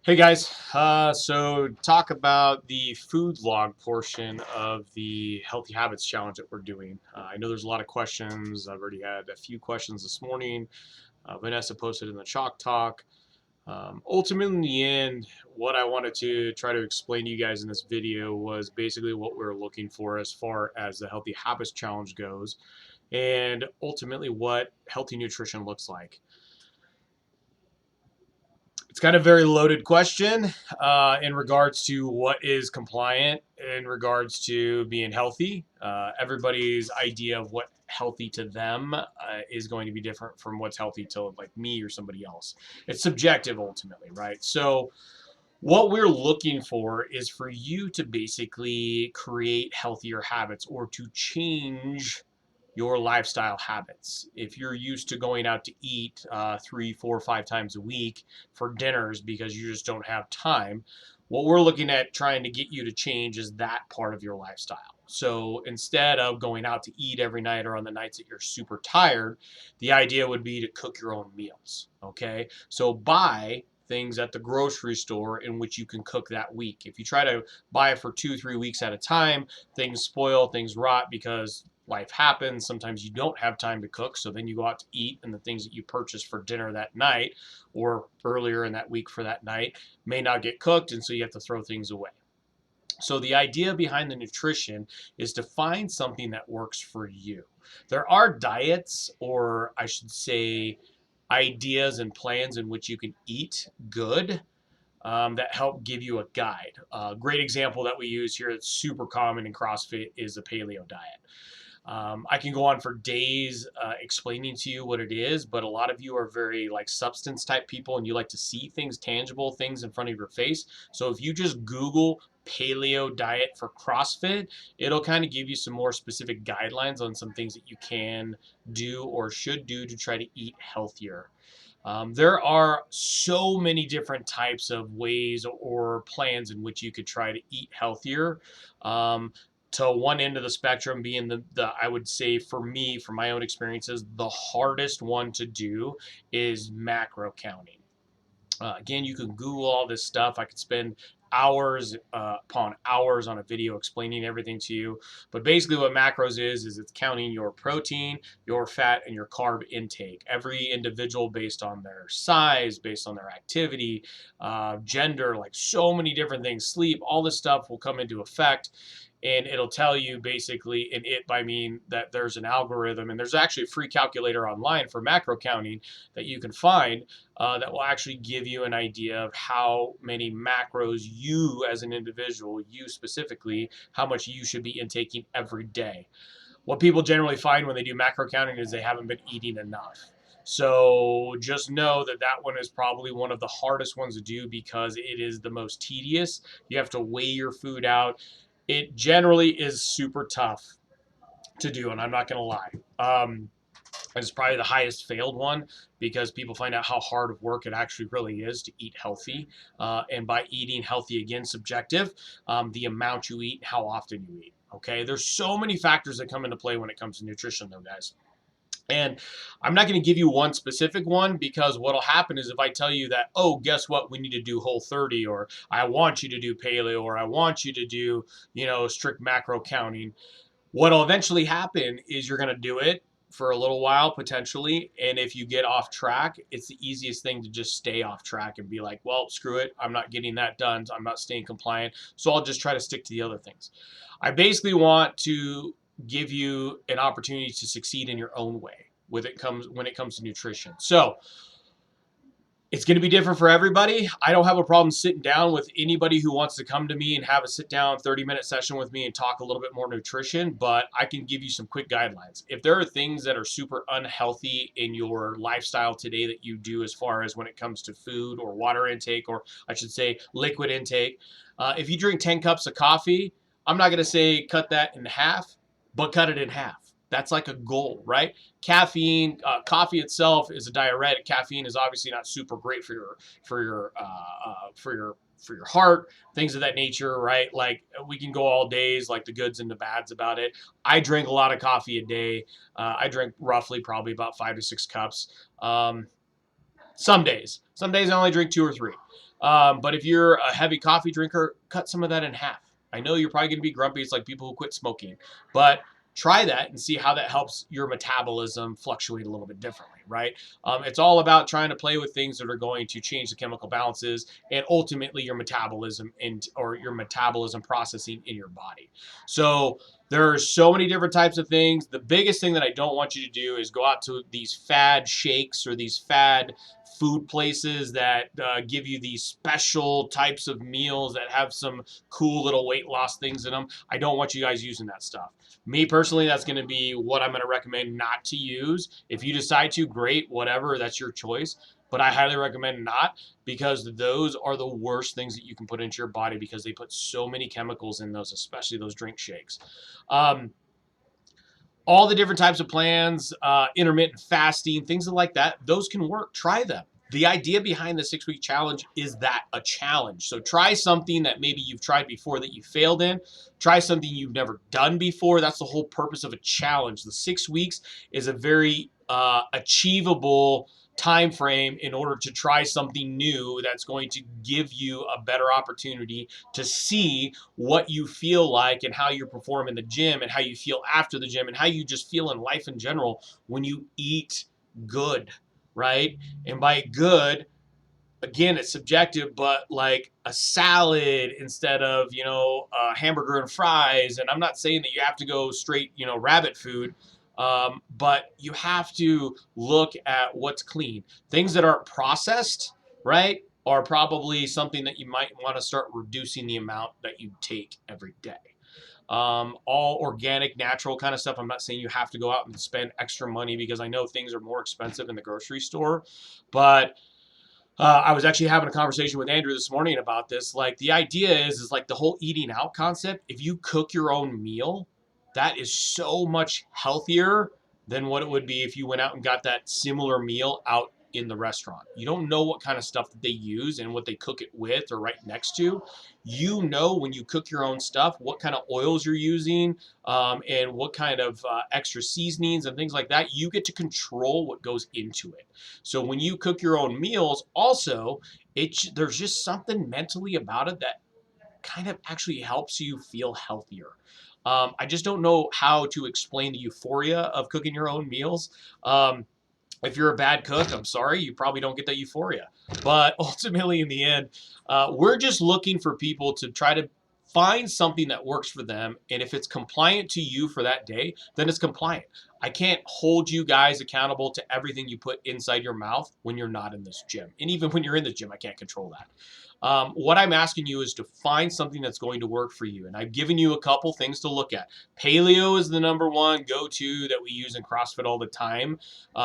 Hey guys, so talk about the food log portion of the Healthy Habits Challenge that we're doing. I know there's a lot of questions. I've already had a few questions this morning. Vanessa posted in the Chalk Talk. Ultimately, in the end, what I wanted to try to explain to you guys in this video was basically what we're looking for as far as the Healthy Habits Challenge goes, and ultimately what healthy nutrition looks like. It's kind of a very loaded question in regards to what is compliant in regards to being healthy. Everybody's idea of what healthy to them is going to be different from what's healthy to like me or somebody else. It's subjective ultimately, right? So what we're looking for is for you to basically create healthier habits or to change your lifestyle habits. If you're used to going out to eat 3, 4, 5 times a week for dinners because you just don't have time, what we're looking at trying to get you to change is that part of your lifestyle. So instead of going out to eat every night or on the nights that you're super tired, the idea would be to cook your own meals. Okay. So buy things at the grocery store in which you can cook that week. If you try to buy it for 2, 3 weeks at a time, things spoil, things rot because life happens. Sometimes you don't have time to cook, so then you go out to eat, and the things that you purchase for dinner that night or earlier in that week for that night may not get cooked, and so you have to throw things away. So the idea behind the nutrition is to find something that works for you. There are diets, or I should say, ideas and plans in which you can eat good that help give you a guide. A great example that we use here that's super common in CrossFit is the paleo diet. I can go on for days explaining to you what it is, but a lot of you are very like substance type people and you like to see things, tangible things in front of your face. So if you just Google paleo diet for CrossFit, it'll kind of give you some more specific guidelines on some things that you can do or should do to try to eat healthier. There are so many different types of ways or plans in which you could try to eat healthier. Um, to one end of the spectrum being the I would say for me, from my own experiences, the hardest one to do is macro counting. Again, you can Google all this stuff. I could spend hours upon hours on a video explaining everything to you. But basically, what macros is it's counting your protein, your fat, and your carb intake. Every individual, based on their size, based on their activity, gender, like so many different things, sleep, all this stuff will come into effect. And it'll tell you basically, and it by mean that there's an algorithm, and there's actually a free calculator online for macro counting that you can find that will actually give you an idea of how many macros you as an individual, you specifically, how much you should be intaking every day. What people generally find when they do macro counting is they haven't been eating enough. So just know that that one is probably one of the hardest ones to do because it is the most tedious. You have to weigh your food out. It generally is super tough to do, and I'm not going to lie. It's probably the highest failed one because people find out how hard of work it actually really is to eat healthy. And by eating healthy, again, subjective, the amount you eat, how often you eat. Okay, there's so many factors that come into play when it comes to nutrition, though, guys. And I'm not going to give you one specific one because what'll happen is if I tell you that, oh, guess what, we need to do Whole 30, or I want you to do paleo, or I want you to do, strict macro counting, what'll eventually happen is you're going to do it for a little while potentially, and if you get off track, it's the easiest thing to just stay off track and be like, well, screw it, I'm not getting that done, I'm not staying compliant, so I'll just try to stick to the other things. I basically want to give you an opportunity to succeed in your own way when it comes to nutrition. So it's going to be different for everybody. I don't have a problem sitting down with anybody who wants to come to me and have a sit down 30-minute session with me and talk a little bit more nutrition, but I can give you some quick guidelines. If there are things that are super unhealthy in your lifestyle today that you do as far as when it comes to food or water intake, or I should say liquid intake, if you drink 10 cups of coffee, I'm not going to say cut that in half, but cut it in half. That's like a goal, right? Caffeine, coffee itself is a diuretic. Caffeine is obviously not super great for your heart, things of that nature, right? Like we can go all days, like the goods and the bads about it. I drink a lot of coffee a day. I drink roughly probably about 5 to 6 cups. Some days. Some days I only drink 2 or 3. But if you're a heavy coffee drinker, cut some of that in half. I know you're probably going to be grumpy. It's like people who quit smoking. But try that and see how that helps your metabolism fluctuate a little bit differently, right? It's all about trying to play with things that are going to change the chemical balances and ultimately your metabolism or your metabolism processing in your body. So there are so many different types of things. The biggest thing that I don't want you to do is go out to these fad shakes or these fad food places that give you these special types of meals that have some cool little weight loss things in them. I don't want you guys using that stuff. Me personally, that's going to be what I'm going to recommend not to use. If you decide to, great, whatever, that's your choice. But I highly recommend not, because those are the worst things that you can put into your body because they put so many chemicals in those, especially those drink shakes. All the different types of plans, intermittent fasting, things like that, those can work. Try them. The idea behind the 6-week challenge is that a challenge. So try something that maybe you've tried before that you failed in. Try something you've never done before. That's the whole purpose of a challenge. The 6 weeks is a very achievable time frame in order to try something new that's going to give you a better opportunity to see what you feel like and how you perform in the gym and how you feel after the gym and how you just feel in life in general when you eat good, right? And by good, again, it's subjective, but like a salad instead of, a hamburger and fries. And I'm not saying that you have to go straight, rabbit food, but you have to look at what's clean. Things that aren't processed, right, are probably something that you might want to start reducing the amount that you take every day. All organic, natural kind of stuff. I'm not saying you have to go out and spend extra money because I know things are more expensive in the grocery store, but I was actually having a conversation with Andrew this morning about this. Like the idea is like the whole eating out concept. If you cook your own meal, that is so much healthier than what it would be if you went out and got that similar meal out in the restaurant. You don't know what kind of stuff that they use and what they cook it with or right next to. You know, when you cook your own stuff, what kind of oils you're using, and what kind of extra seasonings and things like that. You get to control what goes into it. So when you cook your own meals, also, there's just something mentally about it that kind of actually helps you feel healthier. I just don't know how to explain the euphoria of cooking your own meals. If you're a bad cook, I'm sorry, you probably don't get that euphoria. But ultimately, in the end, we're just looking for people to try to find something that works for them. And if it's compliant to you for that day, then it's compliant. I can't hold you guys accountable to everything you put inside your mouth when you're not in this gym. And even when you're in the gym, I can't control that. What I'm asking you is to find something that's going to work for you. And I've given you a couple things to look at. Paleo is the number one go-to that we use in CrossFit all the time.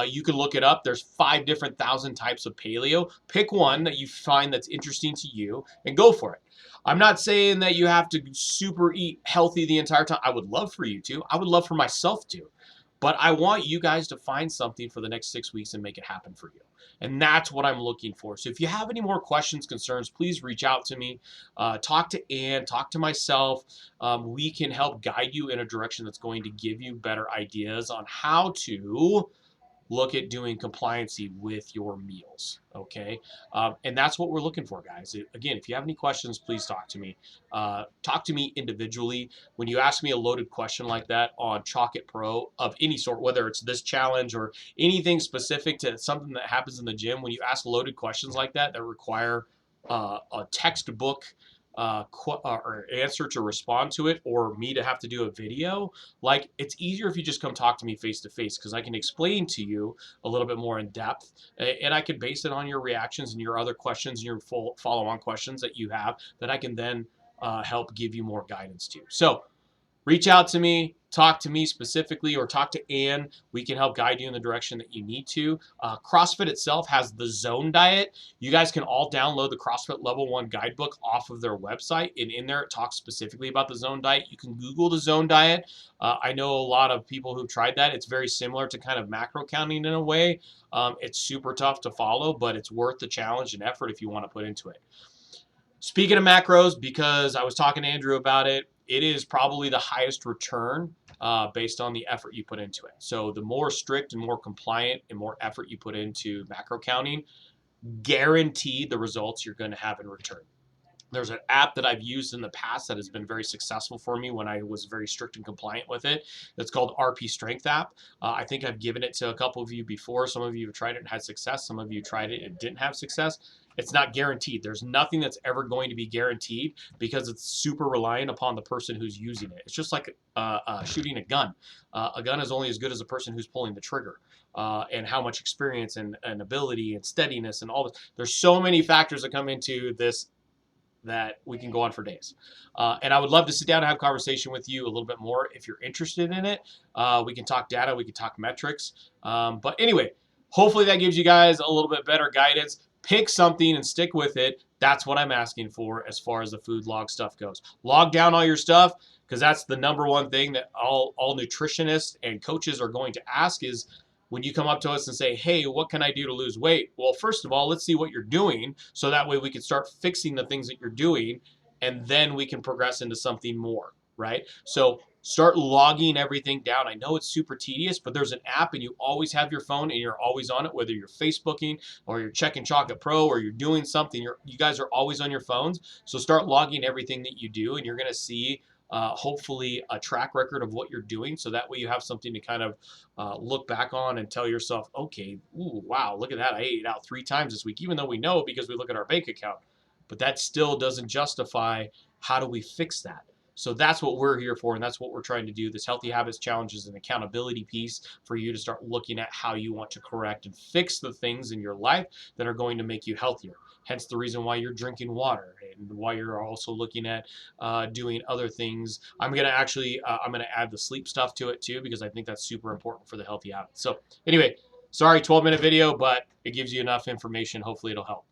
You can look it up. There's 5 different thousand types of paleo. Pick one that you find that's interesting to you and go for it. I'm not saying that you have to super eat healthy the entire time. I would love for you to. I would love for myself to. But I want you guys to find something for the next 6 weeks and make it happen for you. And that's what I'm looking for. So if you have any more questions, concerns, please reach out to me. Talk to Ann, talk to myself. We can help guide you in a direction that's going to give you better ideas on how to look at doing compliancy with your meals. Okay. And that's what we're looking for, guys. Again, if you have any questions, please talk to me. Talk to me individually. When you ask me a loaded question like that on Chalk It Pro of any sort, whether it's this challenge or anything specific to something that happens in the gym, when you ask loaded questions like that require a textbook or answer to respond to it, or me to have to do a video, like it's easier if you just come talk to me face to face, because I can explain to you a little bit more in depth, and I can base it on your reactions and your other questions and your full follow-on questions that you have that I can then help give you more guidance to. So reach out to me, talk to me specifically, or talk to Ann. We can help guide you in the direction that you need to. CrossFit itself has the Zone Diet. You guys can all download the CrossFit Level 1 guidebook off of their website, and in there it talks specifically about the Zone Diet. You can Google the Zone Diet. I know a lot of people who've tried that. It's very similar to kind of macro counting in a way. It's super tough to follow, but it's worth the challenge and effort if you want to put into it. Speaking of macros, because I was talking to Andrew about it, it is probably the highest return based on the effort you put into it. So the more strict and more compliant and more effort you put into macro counting, guarantee the results you're going to have in return. There's an app that I've used in the past that has been very successful for me when I was very strict and compliant with it. It's called RP Strength app. I think I've given it to a couple of you before. Some of you have tried it and had success. Some of you tried it and didn't have success. It's not guaranteed. There's nothing that's ever going to be guaranteed because it's super reliant upon the person who's using it. It's just like shooting a gun. A gun is only as good as the person who's pulling the trigger. And how much experience and ability and steadiness and all this. There's so many factors that come into this that we can go on for days. And I would love to sit down and have a conversation with you a little bit more if you're interested in it. We can talk data, we can talk metrics. But anyway, hopefully that gives you guys a little bit better guidance. Pick something and stick with it. That's what I'm asking for as far as the food log stuff goes. Log down all your stuff because that's the number one thing that all nutritionists and coaches are going to ask is, when you come up to us and say, hey, what can I do to lose weight? Well, first of all, let's see what you're doing so that way we can start fixing the things that you're doing and then we can progress into something more, right? So start logging everything down. I know it's super tedious, but there's an app and you always have your phone and you're always on it, whether you're Facebooking or you're checking Chocolate Pro or you're doing something, you guys are always on your phones. So start logging everything that you do and you're going to see hopefully a track record of what you're doing. So that way you have something to kind of look back on and tell yourself, okay, ooh, wow, look at that. I ate out 3 times this week, even though we know because we look at our bank account. But that still doesn't justify how do we fix that. So that's what we're here for, and that's what we're trying to do. This Healthy Habits Challenge is an accountability piece for you to start looking at how you want to correct and fix the things in your life that are going to make you healthier. Hence the reason why you're drinking water and why you're also looking at doing other things. I'm going to actually, I'm going to add the sleep stuff to it too, because I think that's super important for the healthy habits. So anyway, sorry, 12-minute video, but it gives you enough information. Hopefully it'll help.